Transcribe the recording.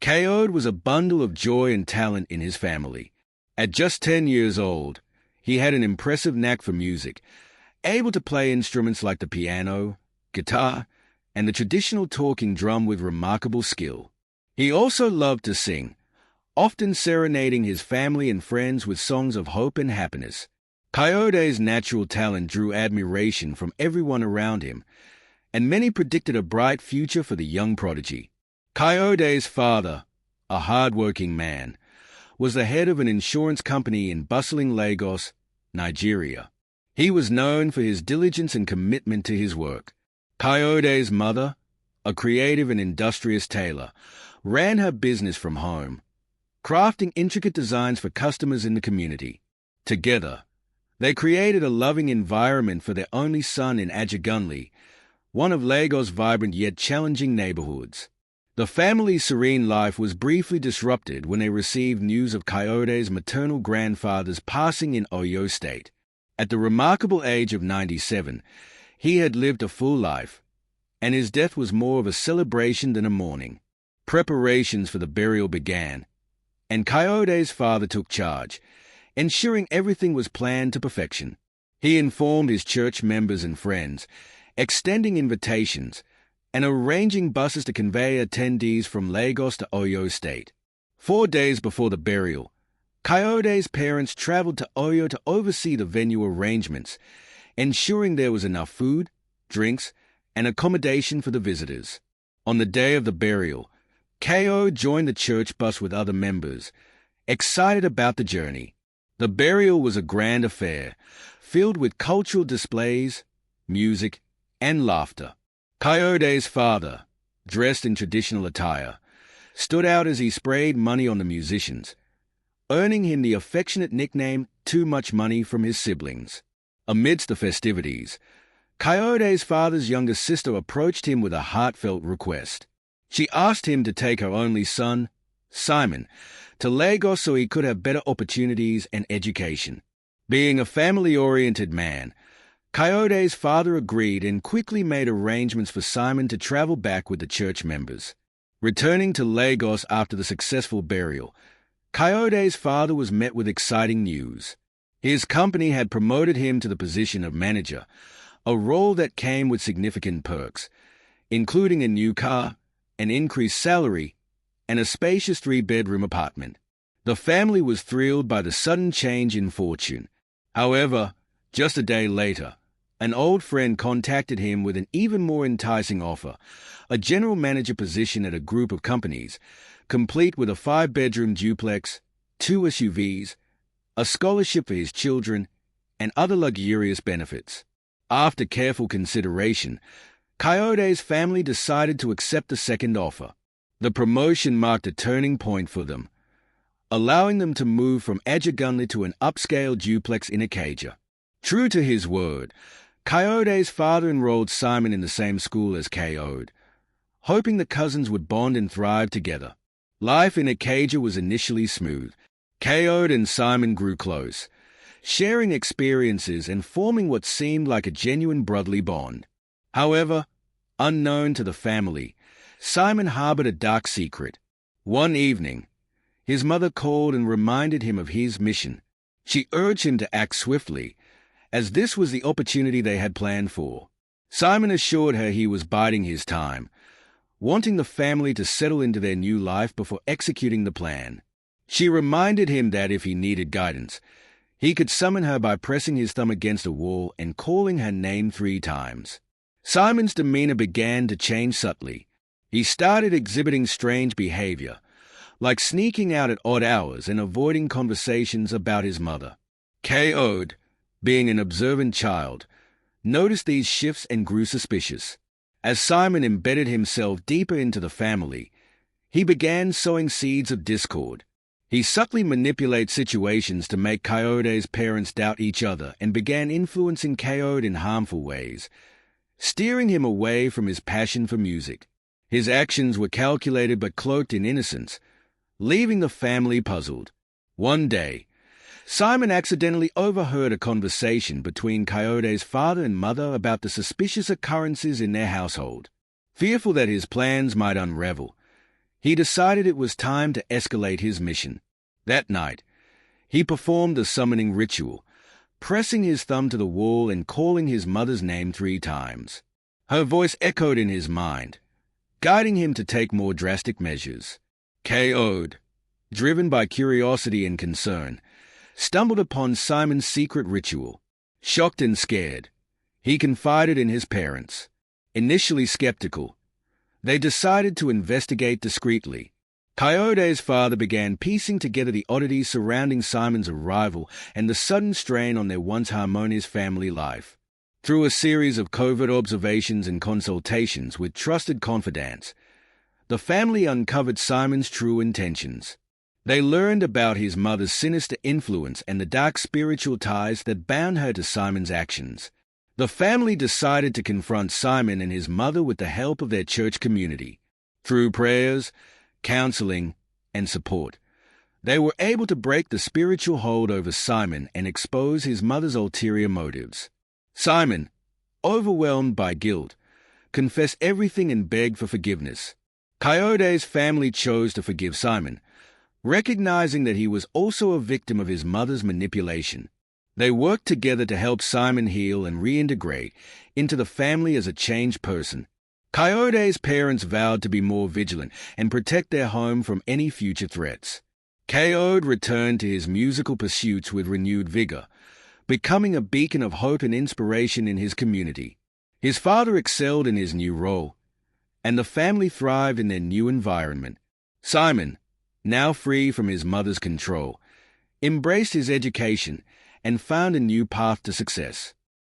Coyote was a bundle of joy and talent in his family. At just 10 years old, he had an impressive knack for music, able to play instruments like the piano, guitar, and the traditional talking drum with remarkable skill. He also loved to sing, often serenading his family and friends with songs of hope and happiness. Coyote's natural talent drew admiration from everyone around him, and many predicted a bright future for the young prodigy. Coyote's father, a hard-working man, was the head of an insurance company in bustling Lagos, Nigeria. He was known for his diligence and commitment to his work. Coyote's mother, a creative and industrious tailor, ran her business from home, crafting intricate designs for customers in the community. Together, they created a loving environment for their only son in Ajagunle, one of Lagos' vibrant yet challenging neighborhoods. The family's serene life was briefly disrupted when they received news of Coyote's maternal grandfather's passing in Oyo State. At the remarkable age of 97, he had lived a full life, and his death was more of a celebration than a mourning. Preparations for the burial began, and Coyote's father took charge, ensuring everything was planned to perfection. He informed his church members and friends, extending invitations, and arranging buses to convey attendees from Lagos to Oyo State. 4 days before the burial, Coyote's parents traveled to Oyo to oversee the venue arrangements, ensuring there was enough food, drinks, and accommodation for the visitors. On the day of the burial, Coyote joined the church bus with other members, excited about the journey. The burial was a grand affair, filled with cultural displays, music, and laughter. Coyote's father, dressed in traditional attire, stood out as he sprayed money on the musicians, earning him the affectionate nickname Too Much Money from his siblings. Amidst the festivities, Coyote's father's younger sister approached him with a heartfelt request. She asked him to take her only son, Simon, to Lagos so he could have better opportunities and education. Being a family-oriented man, Coyote's father agreed and quickly made arrangements for Simon to travel back with the church members. Returning to Lagos after the successful burial, Coyote's father was met with exciting news. His company had promoted him to the position of manager, a role that came with significant perks, including a new car, an increased salary, and a spacious 3-bedroom apartment. The family was thrilled by the sudden change in fortune. However, just a day later, an old friend contacted him with an even more enticing offer, a general manager position at a group of companies, complete with a 5-bedroom duplex, 2 SUVs, a scholarship for his children, and other luxurious benefits. After careful consideration, Coyote's family decided to accept the second offer. The promotion marked a turning point for them, allowing them to move from Ajagunle to an upscale duplex in Ikeja. True to his word, Coyote's father enrolled Simon in the same school as Coyote, hoping the cousins would bond and thrive together. Life in Ikeja was initially smooth. Coyote and Simon grew close, sharing experiences and forming what seemed like a genuine brotherly bond. However, unknown to the family, Simon harbored a dark secret. One evening, his mother called and reminded him of his mission. She urged him to act swiftly, as this was the opportunity they had planned for. Simon assured her he was biding his time, wanting the family to settle into their new life before executing the plan. She reminded him that if he needed guidance, he could summon her by pressing his thumb against a wall and calling her name 3 times. Simon's demeanor began to change subtly. He started exhibiting strange behavior, like sneaking out at odd hours and avoiding conversations about his mother. Coyote, being an observant child, noticed these shifts and grew suspicious. As Simon embedded himself deeper into the family, he began sowing seeds of discord. He subtly manipulated situations to make Coyote's parents doubt each other and began influencing Coyote in harmful ways, steering him away from his passion for music. His actions were calculated but cloaked in innocence, leaving the family puzzled. One day, Simon accidentally overheard a conversation between Coyote's father and mother about the suspicious occurrences in their household. Fearful that his plans might unravel, He decided it was time to escalate his mission. That night, he performed the summoning ritual, pressing his thumb to the wall and calling his mother's name 3 times. Her voice echoed in his mind, guiding him to take more drastic measures. Coyote, driven by curiosity and concern, stumbled upon Simon's secret ritual. Shocked and scared, he confided in his parents. Initially skeptical, they decided to investigate discreetly. Coyote's father began piecing together the oddities surrounding Simon's arrival and the sudden strain on their once harmonious family life. Through a series of covert observations and consultations with trusted confidants, the family uncovered Simon's true intentions. They learned about his mother's sinister influence and the dark spiritual ties that bound her to Simon's actions. The family decided to confront Simon and his mother with the help of their church community. Through prayers, counseling, and support, they were able to break the spiritual hold over Simon and expose his mother's ulterior motives. Simon, overwhelmed by guilt, confessed everything and begged for forgiveness. Coyote's family chose to forgive Simon, recognizing that he was also a victim of his mother's manipulation. They worked together to help Simon heal and reintegrate into the family as a changed person. Coyote's parents vowed to be more vigilant and protect their home from any future threats. Coyote returned to his musical pursuits with renewed vigor, becoming a beacon of hope and inspiration in his community. His father excelled in his new role, and the family thrived in their new environment. Simon, now free from his mother's control, embraced his education and found a new path to success.